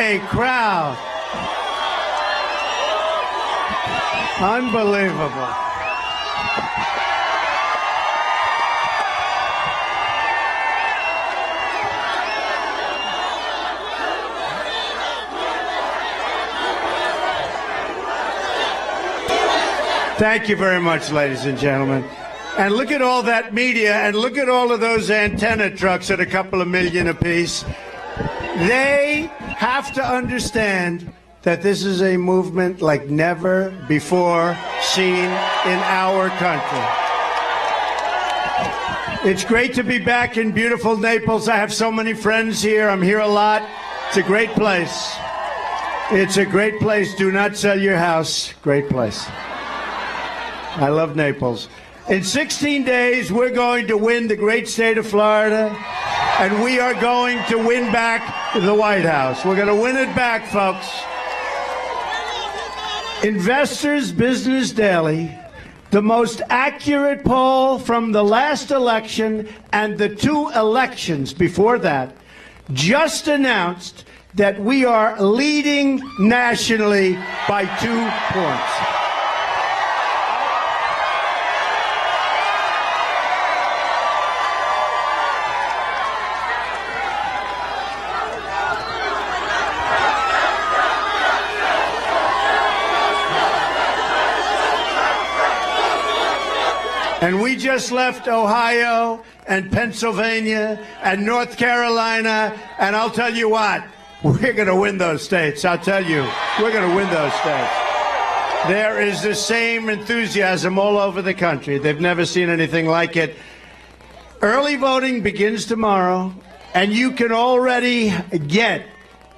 a crowd. Unbelievable. Thank you very much, ladies and gentlemen. And look at all that media, and look at all of those antenna trucks at a couple of million apiece. They have to understand that this is a movement like never before seen in our country. It's great to be back in beautiful Naples. I have so many friends here. I'm here a lot. It's a great place. It's a great place. Do not sell your house. Great place. I love Naples. In 16 days, we're going to win the great state of Florida, and we are going to win back the White House. We're going to win it back, folks. Investors Business Daily, the most accurate poll from the last election and the 2 elections before that, just announced that we are leading nationally by 2 points. And we just left Ohio and Pennsylvania and North Carolina, and I'll tell you what, we're going to win those states. I'll tell you, we're going to win those states. There is the same enthusiasm all over the country. They've never seen anything like it. Early voting begins tomorrow, and you can already get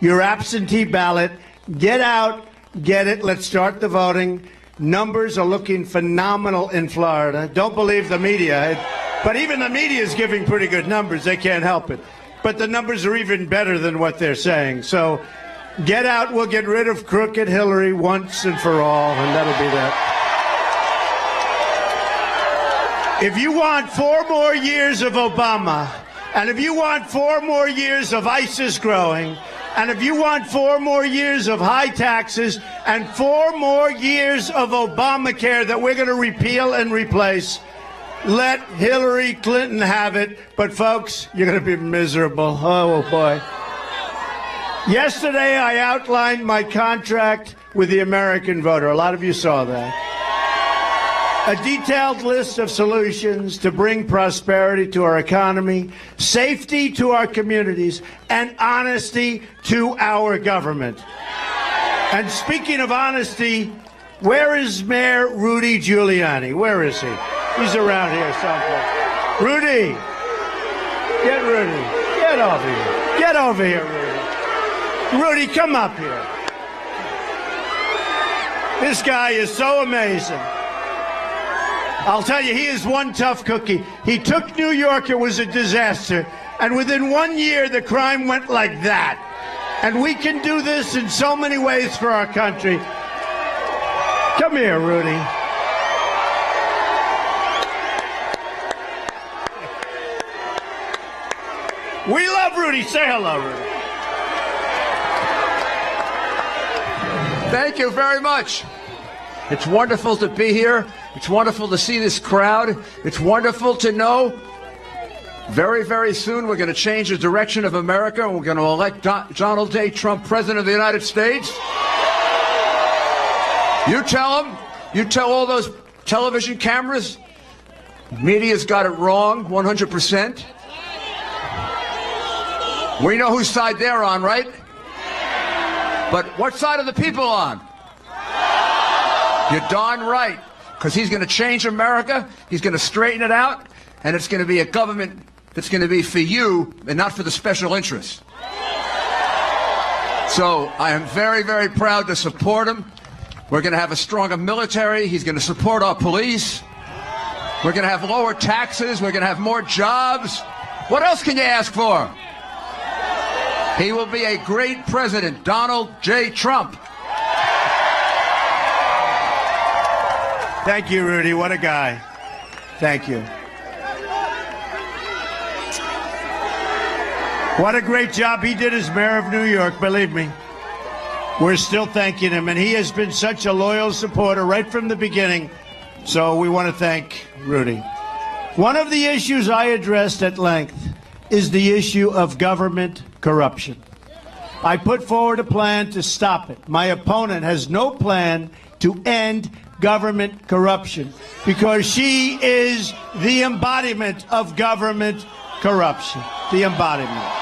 your absentee ballot. Get out, get it. Let's start the voting. Numbers are looking phenomenal in Florida. Don't believe the media. But even the media is giving pretty good numbers. They can't help it. But the numbers are even better than what they're saying. So get out. We'll get rid of crooked Hillary once and for all, and that'll be that. If you want 4 more years of Obama, and if you want 4 more years of ISIS growing, and if you want 4 more years of high taxes and 4 more years of Obamacare that we're going to repeal and replace, let Hillary Clinton have it. But, folks, you're going to be miserable. Oh, boy. Yesterday, I outlined my contract with the American voter. A lot of you saw that. A detailed list of solutions to bring prosperity to our economy, safety to our communities, and honesty to our government. And speaking of honesty, where is Mayor Rudy Giuliani? Where is he? He's around here someplace. Rudy! Get Rudy. Get over here. Get over here, Rudy. Rudy, come up here. This guy is so amazing. I'll tell you, he is one tough cookie. He took New York, it was a disaster. And within 1 year, the crime went like that. And we can do this in so many ways for our country. Come here, Rudy. We love Rudy. Say hello, Rudy. Thank you very much. It's wonderful to be here. It's wonderful to see this crowd. It's wonderful to know very, very soon we're going to change the direction of America and we're going to elect Donald J. Trump President of the United States. You tell them, you tell all those television cameras, media's got it wrong 100%. We know whose side they're on, right? But what side are the people on? You're darn right, because he's going to change America, he's going to straighten it out, and it's going to be a government that's going to be for you and not for the special interests. So I am very, very proud to support him. We're going to have a stronger military. He's going to support our police. We're going to have lower taxes. We're going to have more jobs. What else can you ask for? He will be a great president, Donald J. Trump. Thank you, Rudy. What a guy. Thank you. What a great job he did as mayor of New York, believe me. We're still thanking him, and he has been such a loyal supporter right from the beginning. So we want to thank Rudy. One of the issues I addressed at length is the issue of government corruption. I put forward a plan to stop it. My opponent has no plan to end government corruption because she is the embodiment of government corruption. The embodiment.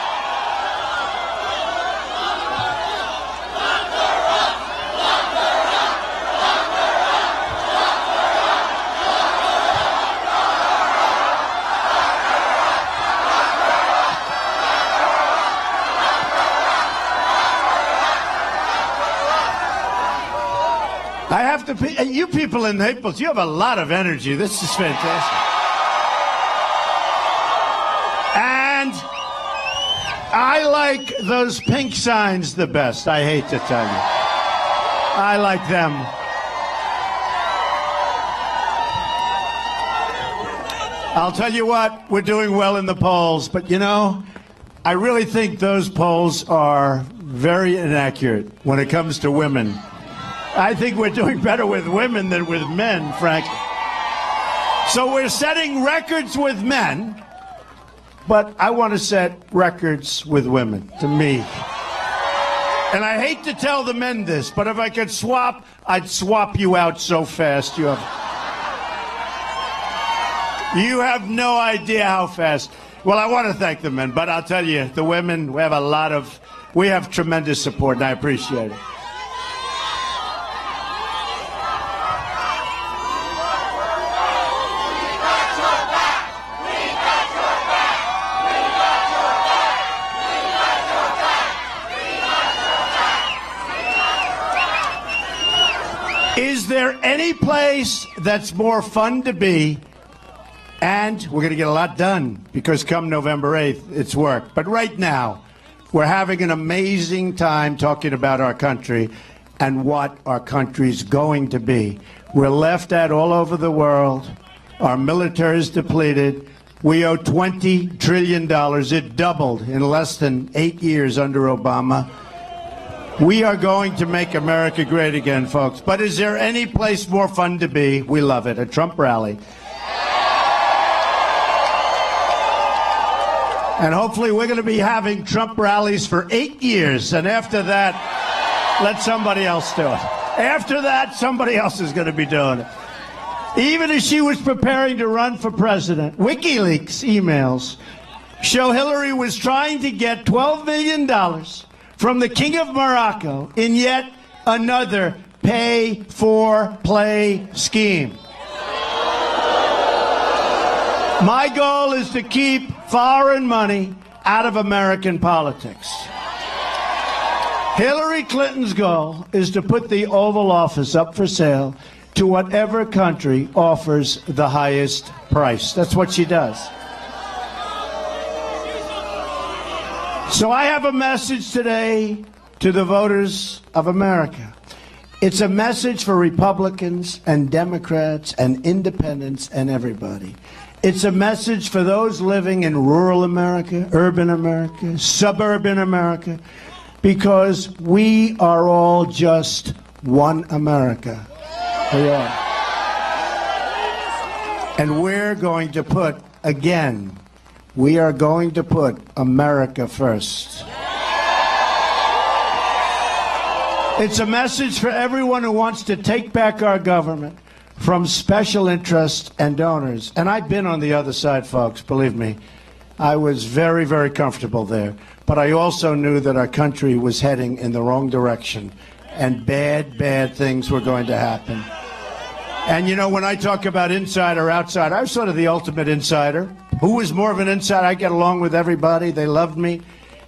I have to, you people in Naples, you have a lot of energy. This is fantastic. And I like those pink signs the best, I hate to tell you. I like them. I'll tell you what, we're doing well in the polls, but you know, I really think those polls are very inaccurate when it comes to women. I think we're doing better with women than with men, frankly. So we're setting records with men, but I want to set records with women, to me. And I hate to tell the men this, but if I could swap, I'd swap you out so fast. You have no idea how fast. Well, I want to thank the men, but I'll tell you, the women, we have tremendous support, and I appreciate it. Is there any place that's more fun to be? And we're going to get a lot done because come November 8th, it's work. But right now, we're having an amazing time talking about our country and what our country's going to be. We're left at all over the world. Our military is depleted. We owe $20 trillion. It doubled in less than 8 years under Obama. We are going to make America great again, folks. But is there any place more fun to be? We love it. A Trump rally. And hopefully we're going to be having Trump rallies for 8 years. And after that, let somebody else do it. After that, somebody else is going to be doing it. Even as she was preparing to run for president, WikiLeaks emails show Hillary was trying to get $12 million from the King of Morocco in yet another pay-for-play scheme. My goal is to keep foreign money out of American politics. Hillary Clinton's goal is to put the Oval Office up for sale to whatever country offers the highest price. That's what she does. So I have a message today to the voters of America. It's a message for Republicans and Democrats and independents and everybody. It's a message for those living in rural America, urban America, suburban America, because we are all just one America. We are. And we're going to put, again, we are going to put America first. It's a message for everyone who wants to take back our government from special interests and donors. And I've been on the other side, folks, believe me. I was very, very comfortable there. But I also knew that our country was heading in the wrong direction. And bad, bad things were going to happen. And, you know, when I talk about inside or outside, I was sort of the ultimate insider. Who was more of an insider? I get along with everybody. They loved me.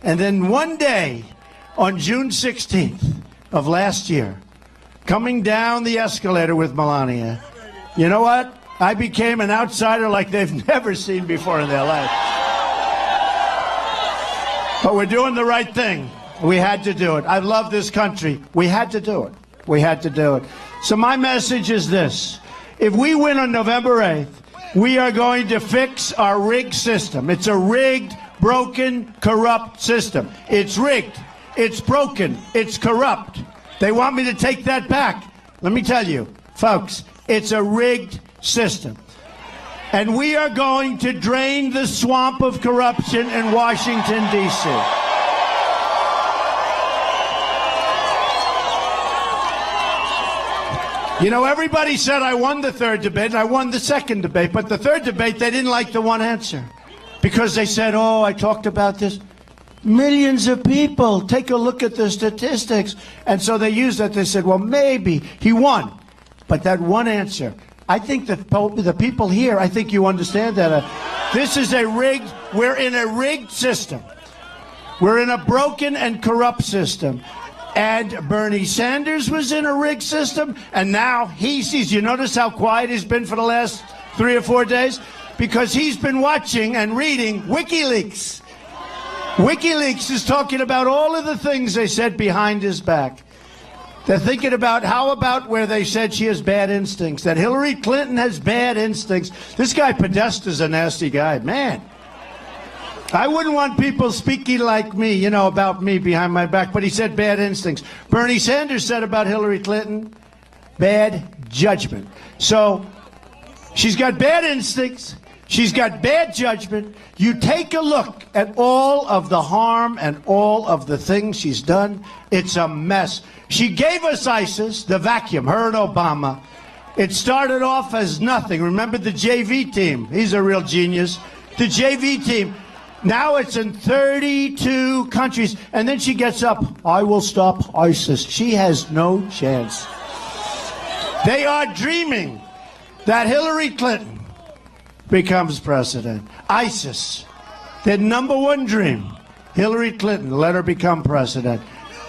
And then one day, on June 16th of last year, coming down the escalator with Melania, you know what? I became an outsider like they've never seen before in their life. But we're doing the right thing. We had to do it. I love this country. We had to do it. We had to do it. So my message is this. If we win on November 8th, we are going to fix our rigged system. It's a rigged, broken, corrupt system. It's rigged. It's broken. It's corrupt. They want me to take that back. Let me tell you, folks, it's a rigged system. And we are going to drain the swamp of corruption in Washington, D.C. You know, everybody said I won the third debate, and I won the second debate. But the third debate, they didn't like the one answer. Because they said, oh, I talked about this. Millions of people, take a look at the statistics. And so they used that. They said, well, maybe he won. But that one answer, I think the people here, I think you understand that. This is we're in a rigged system. We're in a broken and corrupt system. And Bernie Sanders was in a rigged system, and now he sees. You notice how quiet he's been for the last 3 or 4 days? Because he's been watching and reading WikiLeaks. WikiLeaks is talking about all of the things they said behind his back. They're thinking about, how about where they said she has bad instincts, that Hillary Clinton has bad instincts. This guy Podesta's a nasty guy. Man, I wouldn't want people speaking like me, you know, about me behind my back, but he said bad instincts. Bernie Sanders said about Hillary Clinton, bad judgment. So she's got bad instincts. She's got bad judgment. You take a look at all of the harm and all of the things she's done. It's a mess. She gave us ISIS, the vacuum, her and Obama. It started off as nothing. Remember the JV team? He's a real genius. The JV team. Now it's in 32 countries. And then she gets up, I will stop ISIS. She has no chance. They are dreaming that Hillary Clinton becomes president. ISIS, their number one dream, Hillary Clinton, let her become president.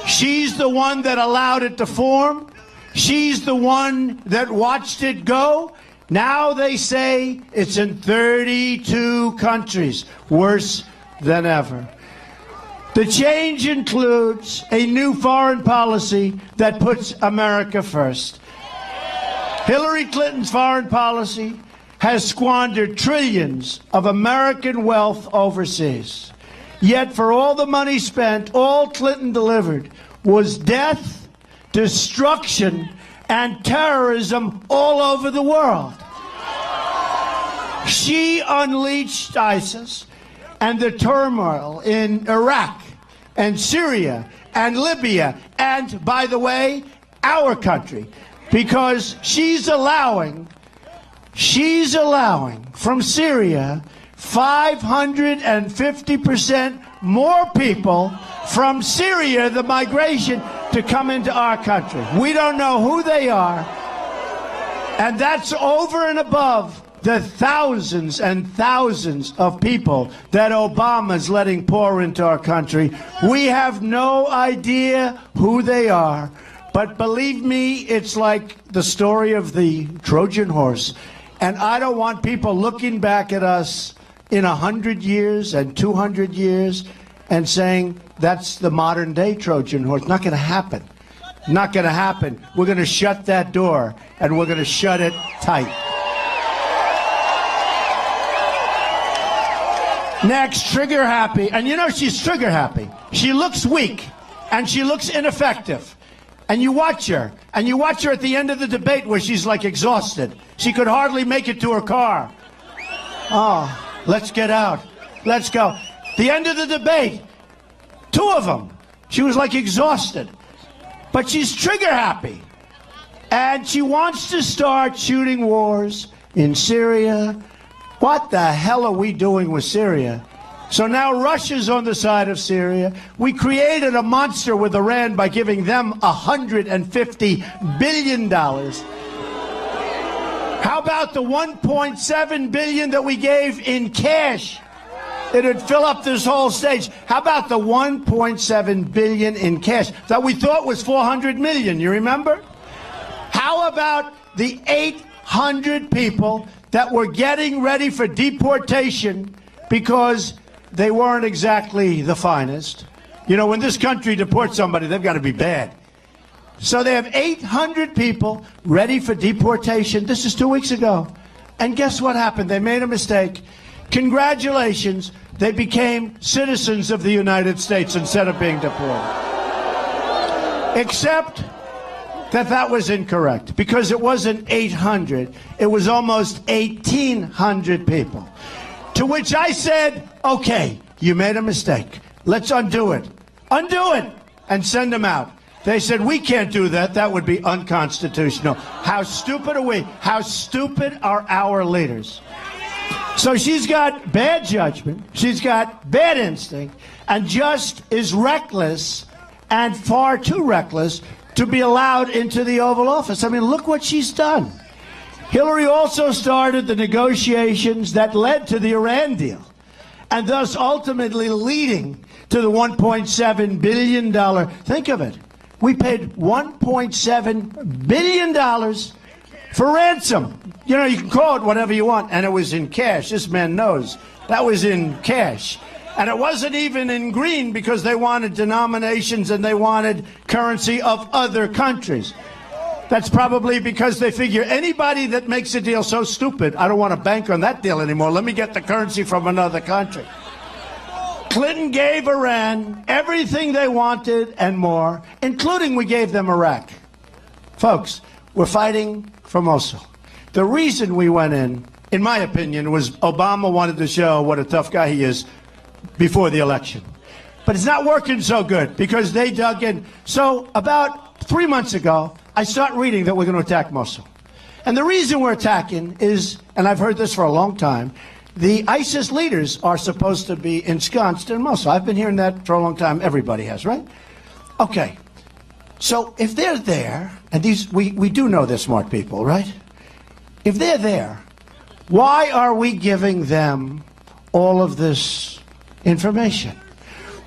She's the one that allowed it to form. She's the one that watched it go. Now they say it's in 32 countries, worse than ever. The change includes a new foreign policy that puts America first. Hillary Clinton's foreign policy has squandered trillions of American wealth overseas. Yet for all the money spent, all Clinton delivered was death, destruction, and terrorism all over the world. She unleashed ISIS and the turmoil in Iraq and Syria and Libya and, by the way, our country, because she's allowing from Syria 550% more people from Syria, the migration, to come into our country. We don't know who they are. And that's over and above the thousands and thousands of people that Obama's letting pour into our country. We have no idea who they are. But believe me, it's like the story of the Trojan horse. And I don't want people looking back at us in 100 years and 200 years and saying that's the modern day Trojan horse. Not going to happen. Not going to happen. We're going to shut that door, and we're going to shut it tight. Next, trigger happy. And you know she's trigger happy. She looks weak, and she looks ineffective. And you watch her, at the end of the debate where she's like exhausted. She could hardly make it to her car. Oh, let's get out. Let's go. The end of the debate, 2 of them, she was like exhausted. But she's trigger happy. And she wants to start shooting wars in Syria. What the hell are we doing with Syria? So now Russia's on the side of Syria. We created a monster with Iran by giving them $150 billion. How about the $1.7 billion that we gave in cash? It would fill up this whole stage. How about the $1.7 billion in cash that we thought was $400 million? You remember? How about the 800 people that were getting ready for deportation because they weren't exactly the finest? You know, when this country deports somebody, they've got to be bad. So they have 800 people ready for deportation. This is 2 weeks ago. And guess what happened? They made a mistake. Congratulations. They became citizens of the United States instead of being deported. Except that was incorrect, because it wasn't 800. It was almost 1,800 people. To which I said, okay, you made a mistake. Let's undo it. Undo it and send them out. They said, we can't do that. That would be unconstitutional. How stupid are we? How stupid are our leaders? So she's got bad judgment. She's got bad instinct and just is reckless, and far too reckless to be allowed into the Oval Office. I mean, look what she's done. Hillary also started the negotiations that led to the Iran deal, and thus ultimately leading to the $1.7 billion. Think of it. We paid $1.7 billion for ransom. You know, you can call it whatever you want, and it was in cash. This man knows. That was in cash. And it wasn't even in green, because they wanted denominations and they wanted currency of other countries. That's probably because they figure anybody that makes a deal so stupid, I don't want to bank on that deal anymore. Let me get the currency from another country. Clinton gave Iran everything they wanted and more, including we gave them Iraq. Folks, we're fighting for Mosul. The reason we went in my opinion, was Obama wanted to show what a tough guy he is before the election. But it's not working so good because they dug in. So about 3 months ago, I start reading that we're going to attack Mosul. And the reason we're attacking is, and I've heard this for a long time, the ISIS leaders are supposed to be ensconced in Mosul. I've been hearing that for a long time. Everybody has, right? Okay. So if they're there, and these we do know they're smart people, right? If they're there, why are we giving them all of this information?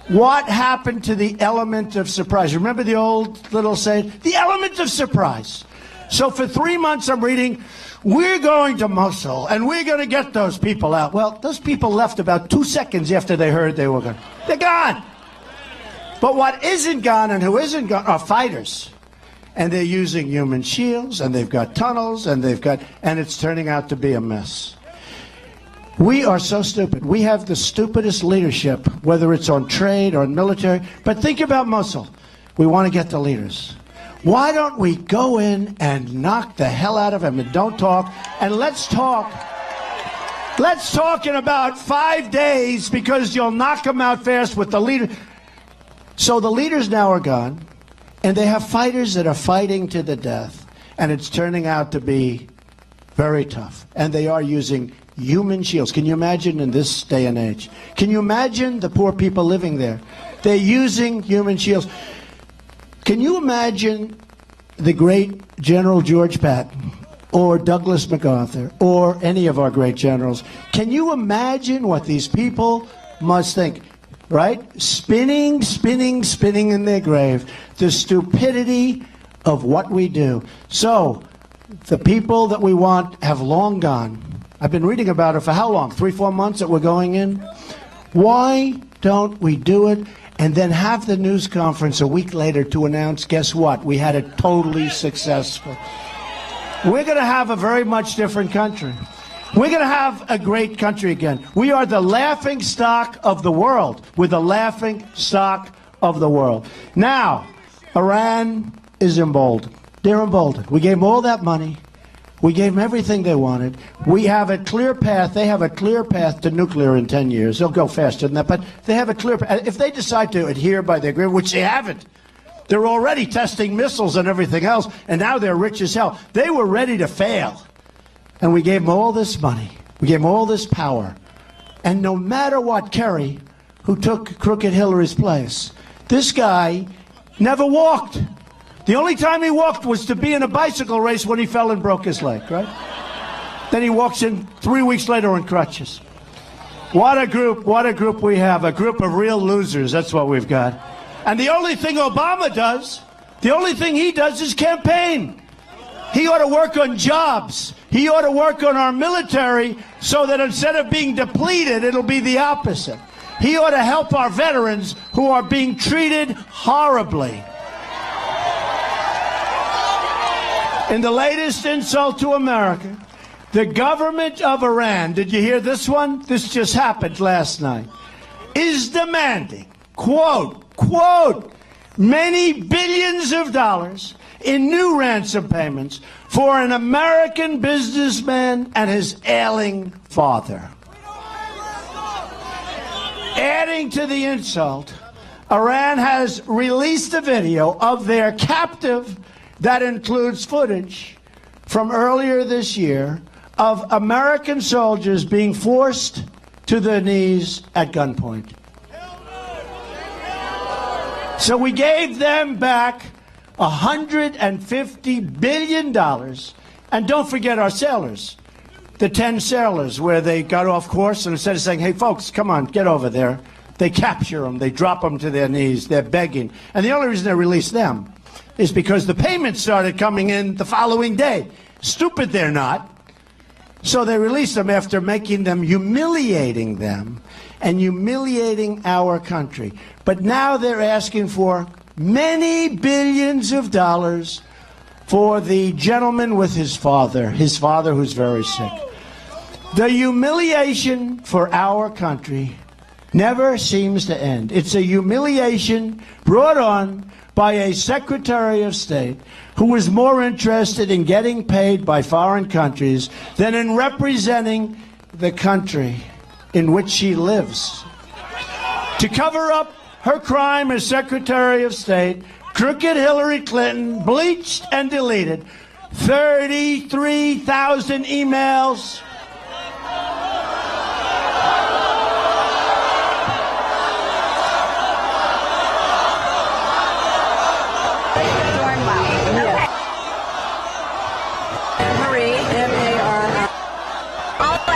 What happened to the element of surprise? Remember the old little saying, the element of surprise. So for 3 months I'm reading, we're going to Mosul and we're going to get those people out. Well, those people left about 2 seconds after they heard they were going. They're gone. But what isn't gone and who isn't gone are fighters. And they're using human shields, and they've got tunnels, and it's turning out to be a mess. We are so stupid. We have the stupidest leadership, whether it's on trade or military. But think about Mosul. We want to get the leaders. Why don't we go in and knock the hell out of them and don't talk? And let's talk. Let's talk in about 5 days, because you'll knock them out fast with the leader. So the leaders now are gone. And they have fighters that are fighting to the death, and it's turning out to be very tough. And they are using human shields. Can you imagine in this day and age? Can you imagine the poor people living there? They're using human shields. Can you imagine the great General George Patton or Douglas MacArthur or any of our great generals? Can you imagine what these people must think? Right? Spinning, spinning, spinning in their grave. The stupidity of what we do. So, the people that we want have long gone. I've been reading about it for how long? 3-4 months that we're going in? Why don't we do it and then have the news conference a week later to announce, guess what? We had it totally successful. We're going to have a very much different country. We're going to have a great country again. We are the laughing stock of the world. We're the laughing stock of the world. Now, Iran is emboldened. They're emboldened. We gave them all that money. We gave them everything they wanted. We have a clear path. They have a clear path to nuclear in 10 years. They'll go faster than that, but they have a clear path. If they decide to adhere by the agreement, which they haven't, they're already testing missiles and everything else, and now they're rich as hell. They were ready to fail. And we gave them all this money. We gave them all this power. And no matter what, Kerry, who took crooked Hillary's place, this guy never walked. The only time he walked was to be in a bicycle race when he fell and broke his leg, right? Then he walks in 3 weeks later on crutches. What a group we have, a group of real losers. That's what we've got. And the only thing Obama does, the only thing he does is campaign. He ought to work on jobs. He ought to work on our military so that instead of being depleted, it'll be the opposite. He ought to help our veterans who are being treated horribly. In the latest insult to America, the government of Iran, did you hear this one? This just happened last night, is demanding, quote, many billions of dollars in new ransom payments for an American businessman and his ailing father. Adding to the insult, Iran has released a video of their captive that includes footage from earlier this year of American soldiers being forced to their knees at gunpoint. So we gave them back $150 billion. And don't forget our sailors, the 10 sailors where they got off course, and instead of saying, hey, folks, come on, get over there, they capture them, they drop them to their knees, they're begging. And the only reason they released them is because the payments started coming in the following day. Stupid they're not. So they released them after making them, humiliating them, and humiliating our country. But now they're asking for many billions of dollars for the gentleman with his father who's very sick. The humiliation for our country never seems to end. It's a humiliation brought on by a Secretary of State who was more interested in getting paid by foreign countries than in representing the country in which she lives. To cover up her crime as Secretary of State, crooked Hillary Clinton bleached and deleted 33,000 emails.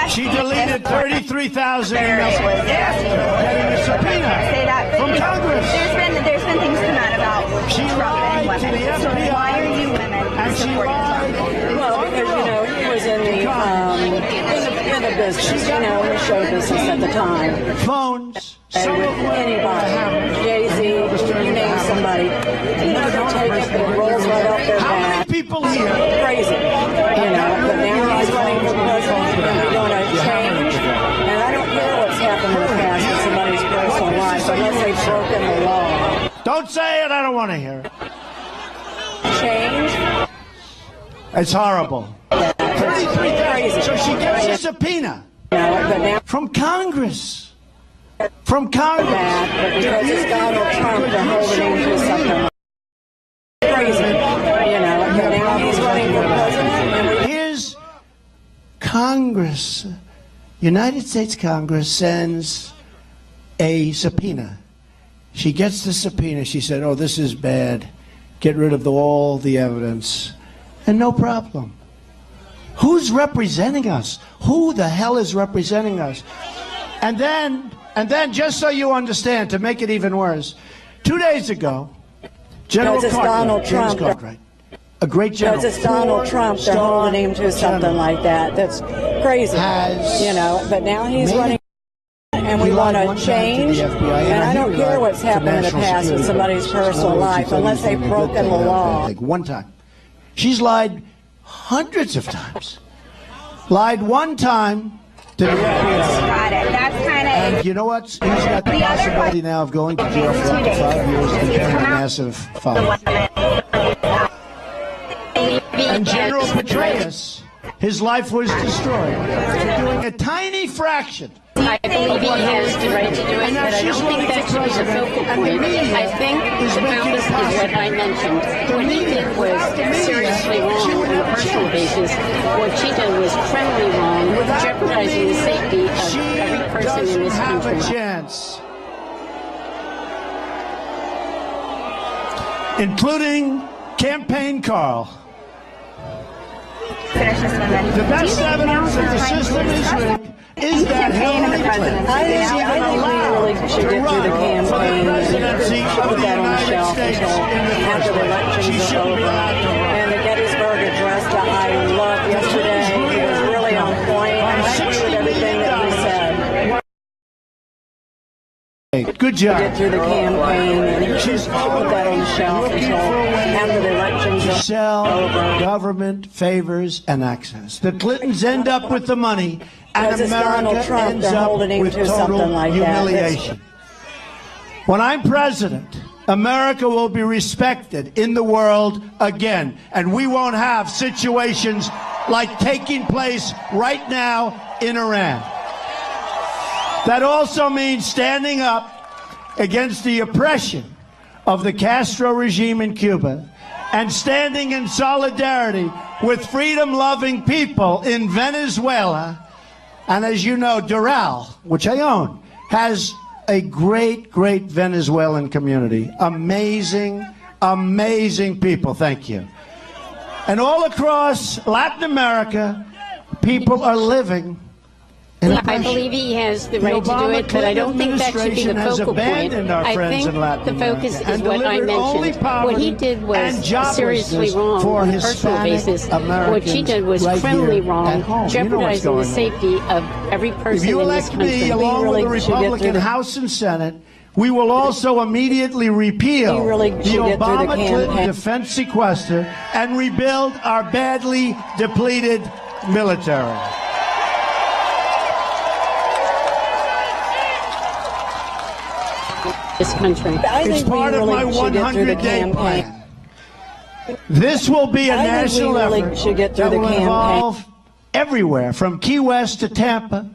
She deleted 33,000 emails after getting a subpoena from Congress. There's been things come out about She lied to the FBI. Why are you women And she lied. Well, because, he was in the business, in the show business at the time. Phones. Some of With them anybody, Jay-Z, you name somebody. He would take it and rolls right off their How many back. people here? Crazy, but now he's running for president, and we're going to change. And I don't care what's happened in the past in somebody's personal life, unless they've broken the law. Don't say it. I don't want to hear it. Change? It's horrible. 33,000. So she gets a subpoena But now from Congress. From Congress. but because it's Donald Trump, they're holding him to something crazy, but now he's running for president. And Here's Congress. United States Congress sends a subpoena. She gets the subpoena. She said, oh, this is bad. Get rid of all the evidence. And no problem. Who's representing us? Who the hell is representing us? And then, just so you understand, to make it even worse, 2 days ago, General Because it's Cartwright, Donald James Trump. Cartwright, a great general. Because it's Donald Trump, they're holding him to something like that. That's crazy, But now he's running, and we want to change. And I don't care what's happened in the past in somebody's personal life, unless they've broken the law. One time. She's lied hundreds of times. Lied one time to the FBI. got it. That's kind of. And you know what? He's got the possibility now of going to jail for up to 5 years and paying a massive fine. And General Petraeus, his life was destroyed for doing a tiny fraction. I believe he has the right to do it, but I don't think that should be the focal point. I think the focus is what I mentioned. What he did was seriously wrong on a personal basis. What she did was criminally wrong, jeopardizing the safety of every person in this Have a country. chance. Including Campaign Carl. Finish this one then. The best evidence that the system is rigged is that Hillary Clinton I think we really should get through the campaign and put that on the shelf until after the elections are over. And the Gettysburg Address that I loved yesterday, it was really on point. And I agree with everything that you said. Good job. Get through the campaign and put that on the shelf until after the elections are Sell over. government favors and access. The Clintons end up with the money, and Because it's Donald America Trump, ends they're up holding him with to total something like that. humiliation. When I'm president, America will be respected in the world again. And we won't have situations like taking place right now in Iran. That also means standing up against the oppression of the Castro regime in Cuba and standing in solidarity with freedom-loving people in Venezuela. And as you know, Doral, which I own, has a great, great Venezuelan community. Amazing, amazing people. Thank you. And all across Latin America, people are living in I believe he has the right to do it, but I don't think that should be the focal point. I think the focus is what I mentioned. What he did was seriously wrong on a personal basis. What she did was criminally wrong, jeopardizing the safety of every person in this country. If you elect me along with the Republican House and Senate, we will also immediately repeal the Obama-Clinton defense sequester and rebuild our badly depleted military. This country. It's part of my 100-day plan. This will be a national effort that will involve everywhere, from Key West to Tampa,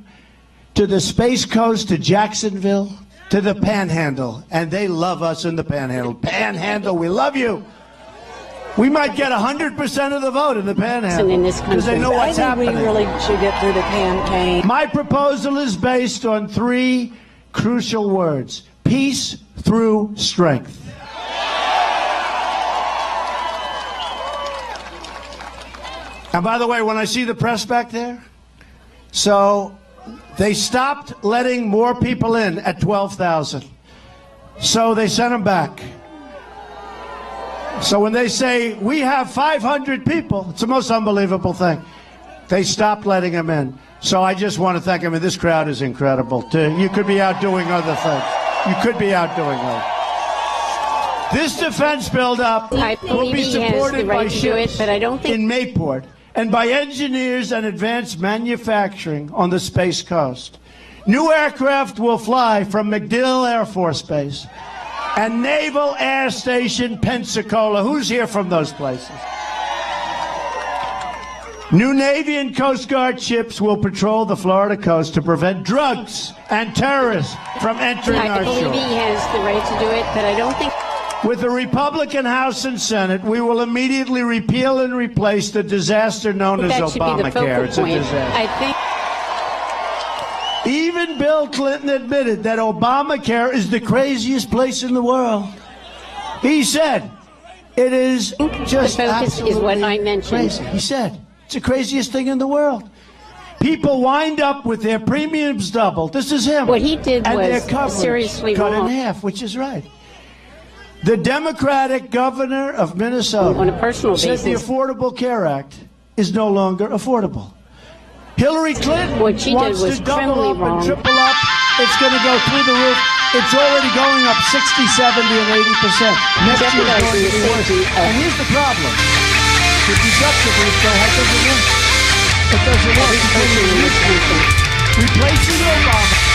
to the Space Coast to Jacksonville, to the Panhandle. And they love us in the Panhandle. Panhandle, we love you. We might get 100% of the vote in the Panhandle because they know what's happening. I think we really should get through the campaign. My proposal is based on 3 crucial words: peace through strength. And by the way, when I see the press back there, so they stopped letting more people in at 12,000. So they sent them back. So when they say, we have 500 people, it's the most unbelievable thing. They stopped letting them in. So I just want to thank them. I mean, this crowd is incredible. You could be out doing other things. You could be out doing that. This defense buildup will be supported by ships in Mayport and by engineers and advanced manufacturing on the Space Coast. New aircraft will fly from MacDill Air Force Base and Naval Air Station Pensacola. Who's here from those places? New Navy and Coast Guard ships will patrol the Florida coast to prevent drugs and terrorists from entering our shore. I believe he has the right to do it, but I don't think... With the Republican House and Senate, we will immediately repeal and replace the disaster known as Obamacare. It's a disaster. Even Bill Clinton admitted that Obamacare is the craziest place in the world. He said, it is just absolutely is what I mentioned. Crazy. He said, it's the craziest thing in the world. People wind up with their premiums doubled. This is him. What he did and was their coverage seriously cut wrong. in half, which is right. The Democratic governor of Minnesota on a personal said the Affordable Care Act is no longer affordable. Hillary Clinton wants to double up and triple up. It's going to go through the roof. It's already going up 60, 70, and 80%. Next year is going to be worse. And here's the problem. The deductible doesn't work. It doesn't work. Replacing Obama.